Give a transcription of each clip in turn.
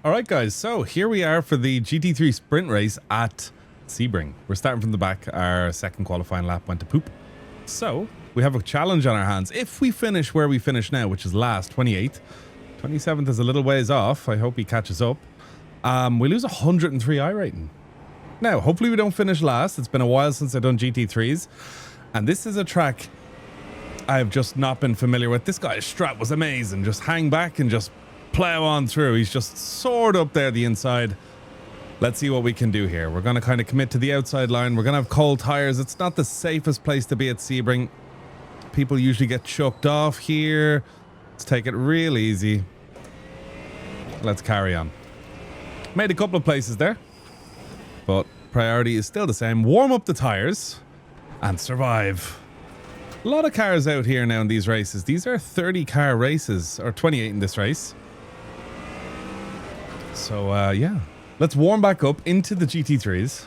Alright guys, so here we are for the GT3 sprint race at Sebring. We're starting from the back. Our second qualifying lap went to poop. So, we have a challenge on our hands. If we finish where we finish now, which is last, 28th. 27th is a little ways off. I hope he catches up. We lose 103 iRating. Now, hopefully we don't finish last. It's been a while since I've done GT3s. And this is a track I've just not been familiar with. This guy's strat was amazing. Just hang back and just plow on through. He's just soared up there the inside. Let's see what we can do here. We're going to kind of commit to the outside line. We're going to have cold tires. It's not the safest place to be at Sebring. People usually get chucked off here. Let's take it real easy. Let's carry on. Made a couple of places there, but priority is still the same. Warm up the tires and survive. A lot of cars out here now in these races. These are 30 car races, or 28 in this race. So, yeah. Let's warm back up into the GT3s.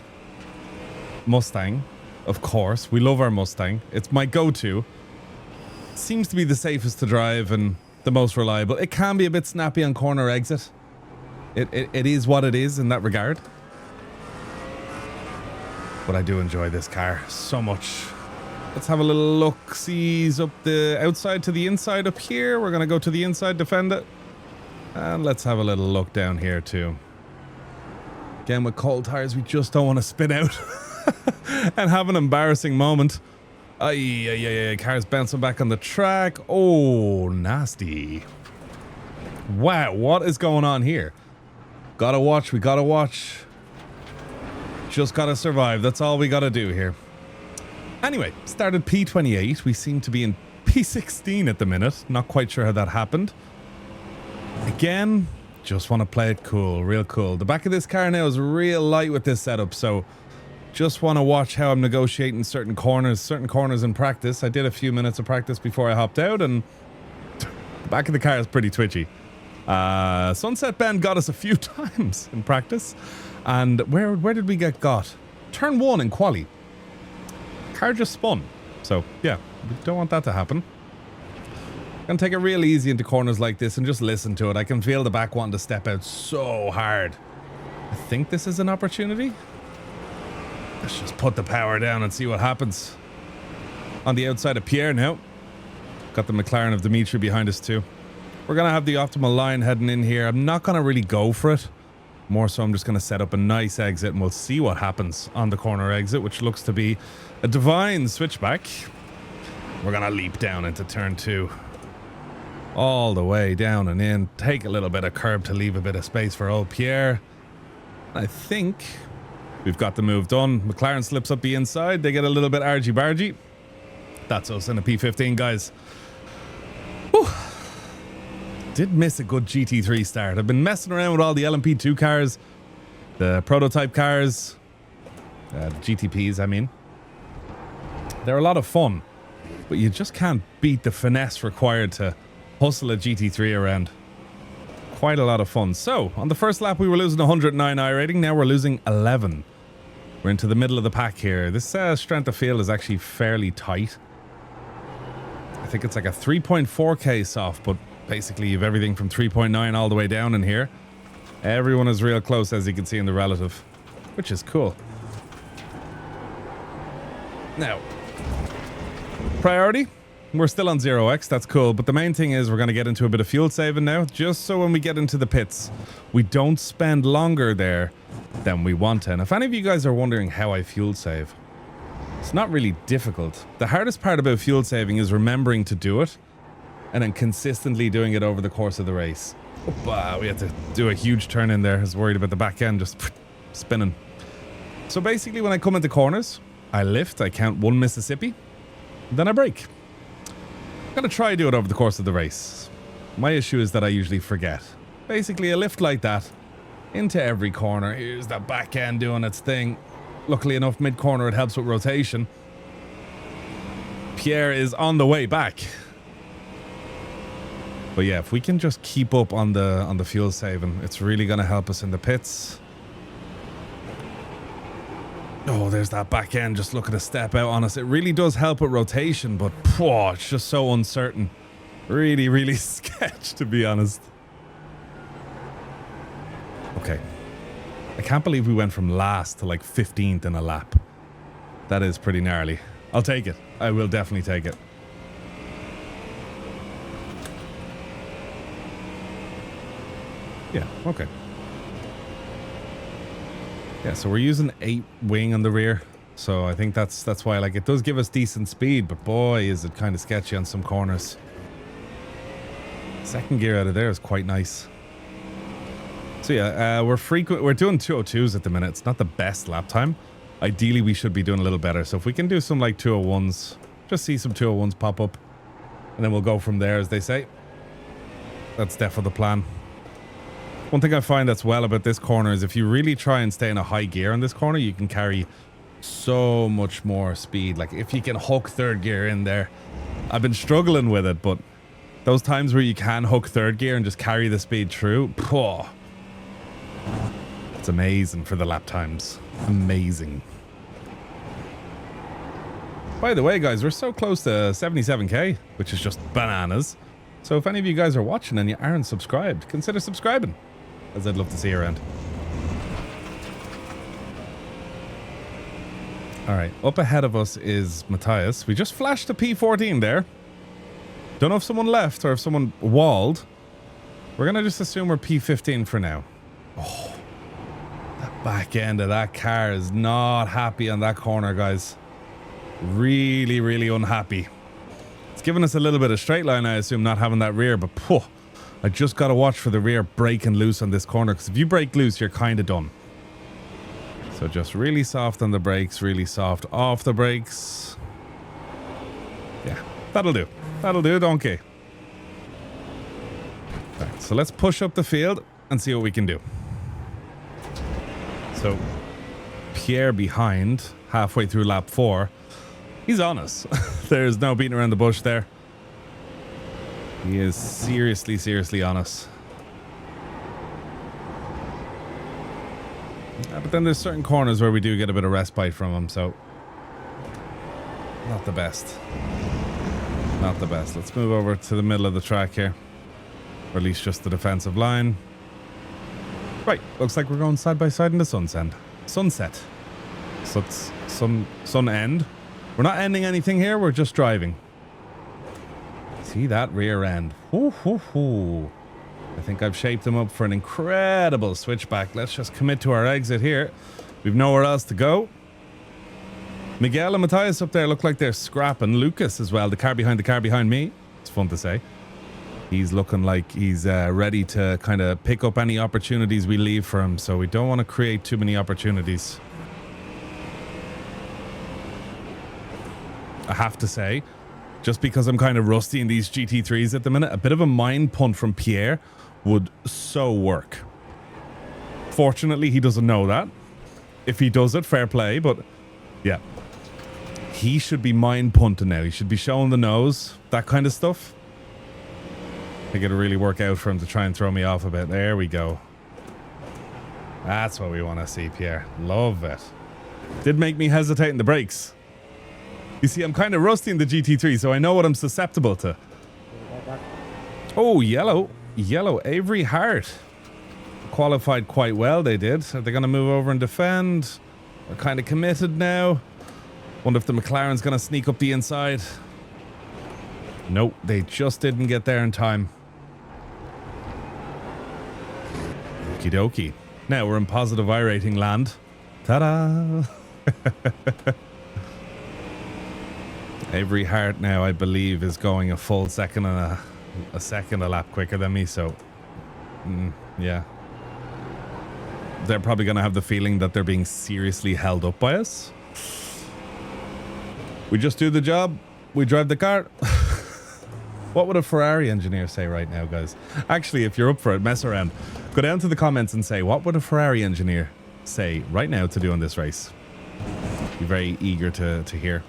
Mustang, of course. We love our Mustang. It's my go-to. Seems to be the safest to drive and the most reliable. It can be a bit snappy on corner exit. It is what it is in that regard. But I do enjoy this car so much. Let's have a little look-sees up the outside to the inside up here. We're going to go to the inside, defend it. And let's have a little look down here too. Again, with cold tires, we just don't want to spin out and have an embarrassing moment. Car's bouncing back on the track. Oh, nasty. Wow, what is going on here? Gotta watch, we gotta watch. Just gotta survive, that's all we gotta do here. Anyway, started P28. We seem to be in P16 at the minute. Not quite sure how that happened. Again, just want to play it cool, real cool. The back of this car now is real light with this setup, so just want to watch how I'm negotiating certain corners in practice. I did a few minutes of practice before I hopped out, and the back of the car is pretty twitchy. Sunset Bend got us a few times in practice. And where did we get got? Turn 1 in quali. Car just spun. So, yeah, we don't want that to happen. Gonna take it real easy into corners like this and just listen to it. I can feel the back wanting to step out so hard. I think this is an opportunity. Let's just put the power down and see what happens. On the outside of Pierre now. Got the McLaren of Dimitri behind us too. We're gonna have the optimal line heading in here. I'm not gonna really go for it. More so, I'm just gonna set up a nice exit and we'll see what happens on the corner exit, which looks to be a divine switchback. We're gonna leap down into turn 2. All the way down and in. Take a little bit of curb to leave a bit of space for old Pierre. I think we've got the move done. McLaren slips up the inside. They get a little bit argy-bargy. That's us in a P15, guys. Whew. Did miss a good GT3 start. I've been messing around with all the LMP2 cars, the prototype cars, the GTPs, I mean. They're a lot of fun, but you just can't beat the finesse required to hustle a GT3 around. Quite a lot of fun. So, on the first lap we were losing 109 iRating, now we're losing 11. We're into the middle of the pack here. This strength of field is actually fairly tight. I think it's like a 3.4k soft, but basically you've everything from 3.9 all the way down in here. Everyone is real close, as you can see in the relative, which is cool. Now, priority, we're still on 0x, that's cool, but the main thing is we're going to get into a bit of fuel saving now, just so when we get into the pits, we don't spend longer there than we want to. And if any of you guys are wondering how I fuel save, it's not really difficult. The hardest part about fuel saving is remembering to do it, and then consistently doing it over the course of the race. Wow, we had to do a huge turn in there. I was worried about the back end just spinning. So basically when I come into corners, I lift, I count 1 Mississippi, then I brake. I'm going to try to do it over the course of the race. My issue is that I usually forget. Basically a lift like that into every corner. Here's the back end doing its thing. Luckily enough, mid-corner it helps with rotation. Pierre is on the way back. But yeah, if we can just keep up on the fuel saving, it's really going to help us in the pits. Oh, there's that back end just looking to step out on us. It really does help with rotation, but it's just so uncertain. Really, really sketch, to be honest. Okay. I can't believe we went from last to like 15th in a lap. That is pretty gnarly. I'll take it. I will definitely take it. Yeah, okay. Yeah, so we're using 8 wing on the rear. So I think that's why, like, it does give us decent speed, but boy, is it kind of sketchy on some corners. Second gear out of there is quite nice. So yeah, we're doing 202s at the minute. It's not the best lap time. Ideally, we should be doing a little better. So if we can do some like 201s, just see some 201s pop up, and then we'll go from there, as they say. That's definitely the plan. One thing I find that's well about this corner is if you really try and stay in a high gear on this corner, you can carry so much more speed. Like if you can hook third gear in there, I've been struggling with it, but those times where you can hook third gear and just carry the speed through, it's amazing for the lap times. Amazing. By the way, guys, we're so close to 77k, which is just bananas. So if any of you guys are watching and you aren't subscribed, consider subscribing, as I'd love to see you around. All right, up ahead of us is Matthias. We just flashed a P14 there. Don't know if someone left or if someone walled. We're going to just assume we're P15 for now. Oh, that back end of that car is not happy on that corner, guys. Really, really unhappy. It's giving us a little bit of straight line, I assume, not having that rear, but I just got to watch for the rear breaking loose on this corner, because if you break loose, you're kind of done. So just really soft on the brakes, really soft off the brakes. Yeah, that'll do. That'll do, donkey. Right, so let's push up the field and see what we can do. So Pierre behind, halfway through lap 4. He's on us. There's no beating around the bush there. He is seriously, seriously on us. But then there's certain corners where we do get a bit of respite from him, so not the best. Not the best. Let's move over to the middle of the track here. Or at least just the defensive line. Right, looks like we're going side by side in the sunset. So it's sun end. We're not ending anything here, we're just driving. See that rear end. Ooh. I think I've shaped them up for an incredible switchback. Let's just commit to our exit here. We've nowhere else to go. Miguel and Matthias up there look like they're scrapping. Lucas as well, the car behind me. It's fun to say. He's looking like he's ready to kind of pick up any opportunities we leave for him. So we don't want to create too many opportunities. I have to say, just because I'm kind of rusty in these GT3s at the minute, a bit of a mind punt from Pierre would so work. Fortunately, he doesn't know that. If he does it, fair play, but yeah. He should be mind punting now. He should be showing the nose, that kind of stuff. I think it'll really work out for him to try and throw me off a bit. There we go. That's what we want to see, Pierre. Love it. Did make me hesitate in the brakes. You see, I'm kind of rusty in the GT3, so I know what I'm susceptible to. Oh, yellow. Yellow. Avery Hart. Qualified quite well, they did. Are they going to move over and defend? They're kind of committed now. Wonder if the McLaren's going to sneak up the inside. Nope, they just didn't get there in time. Okie dokie. Now we're in positive iRating land. Ta-da! Avery Hart now, I believe, is going a full second and a second a lap quicker than me, so yeah. They're probably going to have the feeling that they're being seriously held up by us. We just do the job. We drive the car. What would a Ferrari engineer say right now, guys? Actually, if you're up for it, mess around. Go down to the comments and say, what would a Ferrari engineer say right now to do in this race? Be very eager to hear.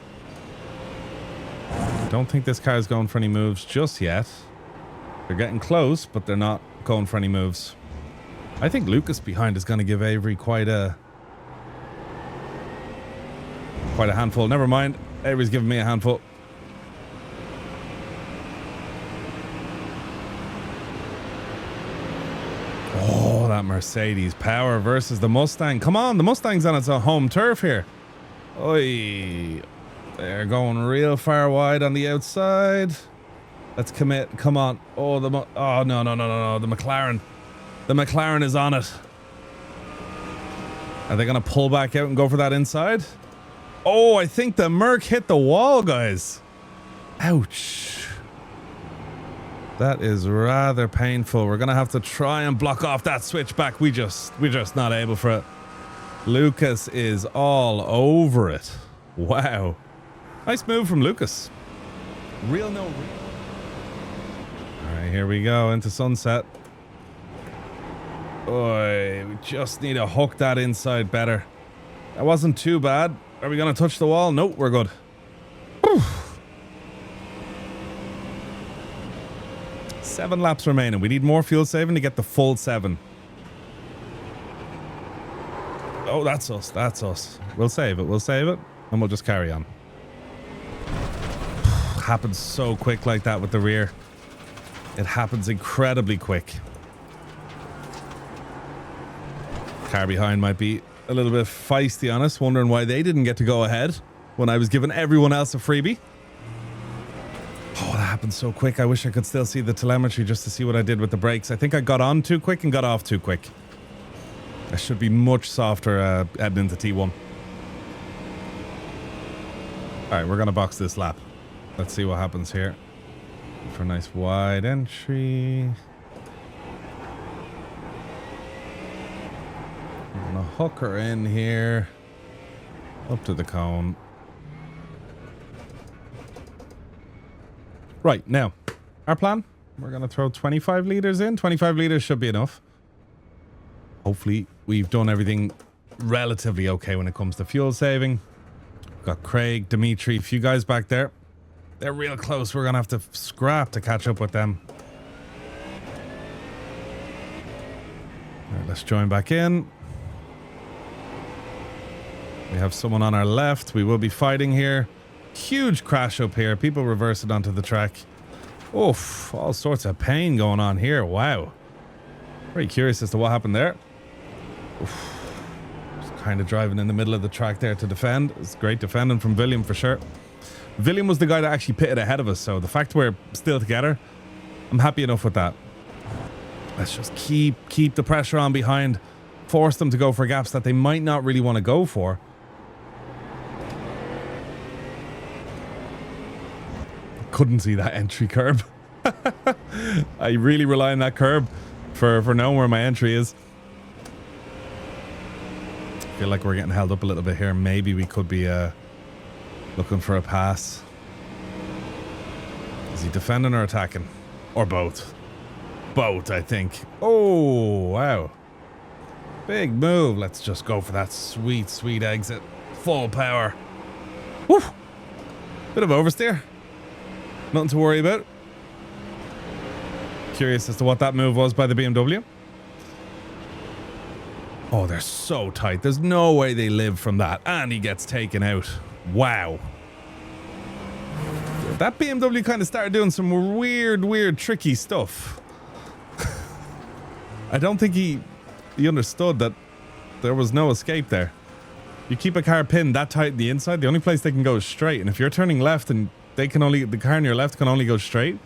Don't think this car is going for any moves just yet. They're getting close, but they're not going for any moves. I think Lucas behind is going to give Avery quite a handful. Never mind. Avery's giving me a handful. that Mercedes power versus the Mustang. Come on, the Mustang's on its own home turf here. Oi. They're going real far wide on the outside. Let's commit. Come on. Oh, oh, no. The McLaren. The McLaren is on it. Are they going to pull back out and go for that inside? Oh, I think the Merc hit the wall, guys. Ouch. That is rather painful. We're going to have to try and block off that switchback. We're just not able for it. Lucas is all over it. Wow. Nice move from Lucas. Real no real. All right, here we go into sunset. Oi, we just need to hook that inside better. That wasn't too bad. Are we going to touch the wall? Nope, we're good. Whew. 7 laps remaining. We need more fuel saving to get the full 7. Oh, that's us. That's us. We'll save it. We'll save it. And we'll just carry on. Happens so quick like that with the rear. It happens incredibly quick. Car behind might be a little bit feisty on us, wondering why they didn't get to go ahead when I was giving everyone else a freebie. Oh, that happened so quick. I wish I could still see the telemetry just to see what I did with the brakes. I think I got on too quick and got off too quick. I should be much softer heading into T1. All right, we're going to box this lap. Let's see what happens here. For a nice wide entry. I'm going to hook her in here. Up to the cone. Right, now, our plan. We're going to throw 25 litres in. 25 litres should be enough. Hopefully, we've done everything relatively okay when it comes to fuel saving. We've got Craig, Dimitri, a few guys back there. They're real close. We're going to have to scrap to catch up with them. All right, let's join back in. We have someone on our left. We will be fighting here. Huge crash up here. People reverse it onto the track. Oof, all sorts of pain going on here. Wow. Very curious as to what happened there. Oof. Just kind of driving in the middle of the track there to defend. It's great defending from William for sure. William was the guy that actually pitted ahead of us, so the fact we're still together, I'm happy enough with that. Let's just keep the pressure on behind. Force them to go for gaps that they might not really want to go for. Couldn't see that entry curb. I really rely on that curb for knowing where my entry is. I feel like we're getting held up a little bit here. Maybe we could be looking for a pass. Is he defending or attacking? Or both? Both, I think. Oh, wow. Big move. Let's just go for that sweet, sweet exit. Full power. Woo! Bit of oversteer. Nothing to worry about. Curious as to what that move was by the BMW. Oh, they're so tight. There's no way they live from that. And he gets taken out. Wow. That BMW kind of started doing some weird, tricky stuff. I don't think he understood that there was no escape there. You keep a car pinned that tight in the inside, the only place they can go is straight. And if you're turning left and the car on your left can only go straight,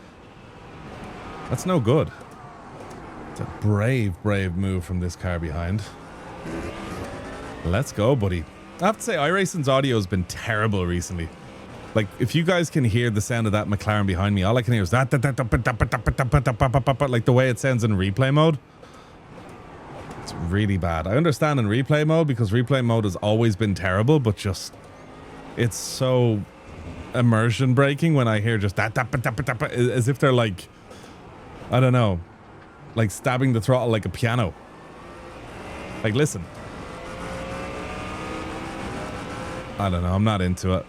that's no good. It's a brave move from this car behind. Let's go, buddy. I have to say, iRacing's audio has been terrible recently. Like, if you guys can hear the sound of that McLaren behind me, all I can hear is that, like the way it sounds in replay mode. It's really bad. I understand in replay mode because replay mode has always been terrible, but just, it's so immersion breaking when I hear just that, as if they're like, I don't know, like stabbing the throttle like a piano. Like, listen. I don't know. I'm not into it.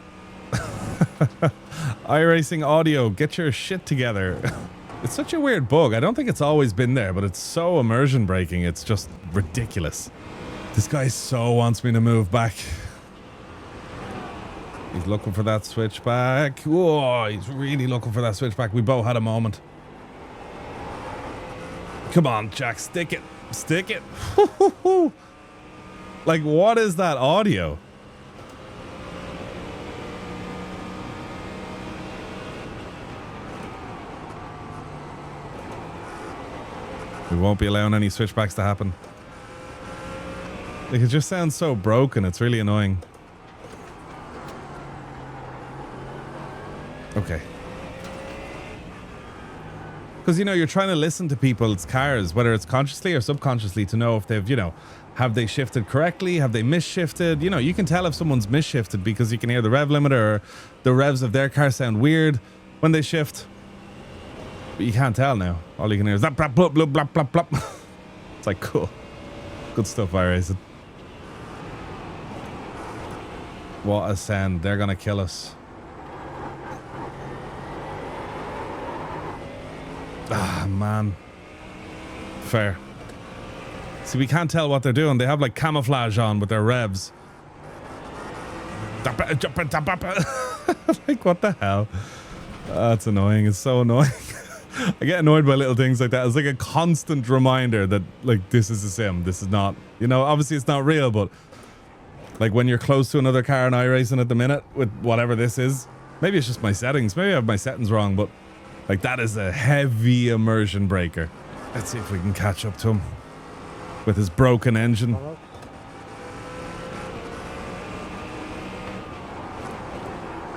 iRacing audio, get your shit together. It's such a weird bug. I don't think it's always been there, but it's so immersion breaking. It's just ridiculous. This guy so wants me to move back. He's looking for that switchback. Whoa, he's really looking for that switchback. We both had a moment. Come on, Jack, stick it. Stick it. Like, what is that audio? We won't be allowing any switchbacks to happen. Like, it just sounds so broken. It's really annoying. Okay. Because, you know, you're trying to listen to people's cars, whether it's consciously or subconsciously, to know if they've, you know, have they shifted correctly? Have they misshifted? You know, you can tell if someone's misshifted because you can hear the rev limiter or the revs of their car sound weird when they shift. But you can't tell now. All you can hear is that blop, blop, blop, blop, blop, blop. It's like, cool. Good stuff, iRacing. What a sound. They're going to kill us. Ah, man. Fair. See, we can't tell what they're doing. They have like camouflage on with their revs. Like, what the hell? That's annoying. It's so annoying. I get annoyed by little things like that. It's like a constant reminder that, like, this is a sim. This is not, you know, obviously it's not real, but like when you're close to another car in iRacing at the minute with whatever this is, maybe it's just my settings. Maybe I have my settings wrong, but like that is a heavy immersion breaker. Let's see if we can catch up to him with his broken engine.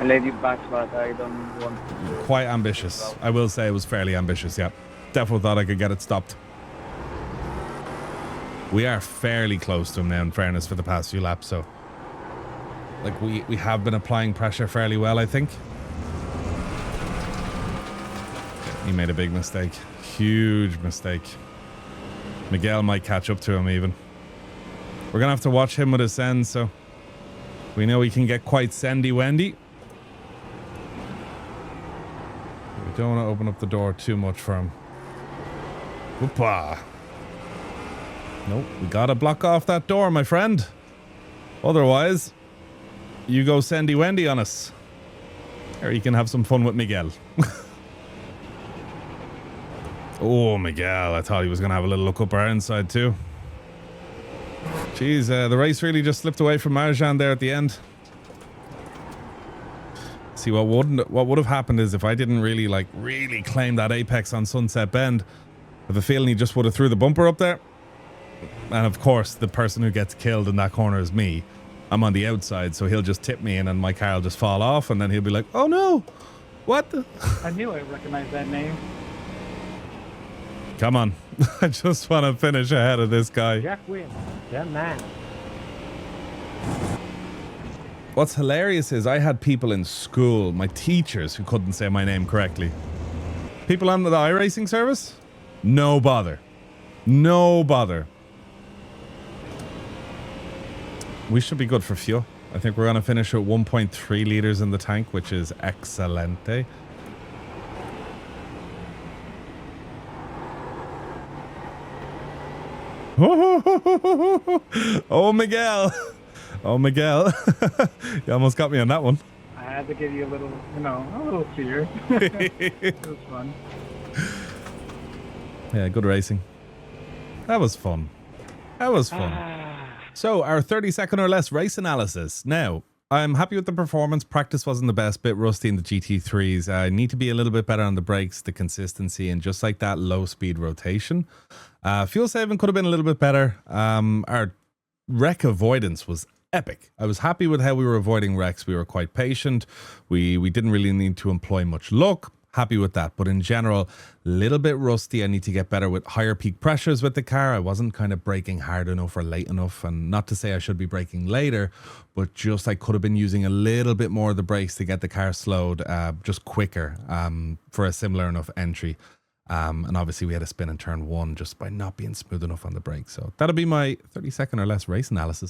I let you back, but I don't want to. Quite ambitious. I will say it was fairly ambitious, yeah. Definitely thought I could get it stopped. We are fairly close to him now, in fairness, for the past few laps, so like we have been applying pressure fairly well, I think. He made a big mistake. Huge mistake. Miguel might catch up to him even. We're gonna have to watch him with his send, so we know he can get quite sendy-wendy. We don't want to open up the door too much for him. Whoopah. Nope, we gotta block off that door, my friend. Otherwise, you go sendy-wendy on us. Or you can have some fun with Miguel. Oh, Miguel, I thought he was going to have a little look up our inside too. Jeez, the race really just slipped away from Marjan there at the end. See, what would have happened is if I didn't really claim that apex on Sunset Bend, I have a feeling he just would have threw the bumper up there. And of course, the person who gets killed in that corner is me. I'm on the outside, so he'll just tip me in and my car will just fall off, and then he'll be like, oh no, what the? I knew I recognized that name. Come on. I just want to finish ahead of this guy. Jack wins. Yeah, man. What's hilarious is I had people in school, my teachers, who couldn't say my name correctly. People on the iRacing service? No bother. No bother. We should be good for fuel. I think we're going to finish at 1.3 liters in the tank, which is excelente. Oh, Miguel. Oh, Miguel. You almost got me on that one. I had to give you a little, you know, a little fear. It was fun. Yeah, good racing. That was fun. That was fun. So, our 30-second or less race analysis. Now, I'm happy with the performance. Practice wasn't the best, bit rusty in the GT3s. I need to be a little bit better on the brakes, the consistency, and just like that low-speed rotation. Fuel saving could have been a little bit better. Our wreck avoidance was epic. I was happy with how we were avoiding wrecks. We were quite patient. We didn't really need to employ much luck. Happy with that. But in general, a little bit rusty. I need to get better with higher peak pressures with the car. I wasn't kind of braking hard enough or late enough. And not to say I should be braking later, but just I could have been using a little bit more of the brakes to get the car slowed just quicker for a similar enough entry. And obviously we had a spin in turn one just by not being smooth enough on the brakes. So that'll be my 30-second or less race analysis.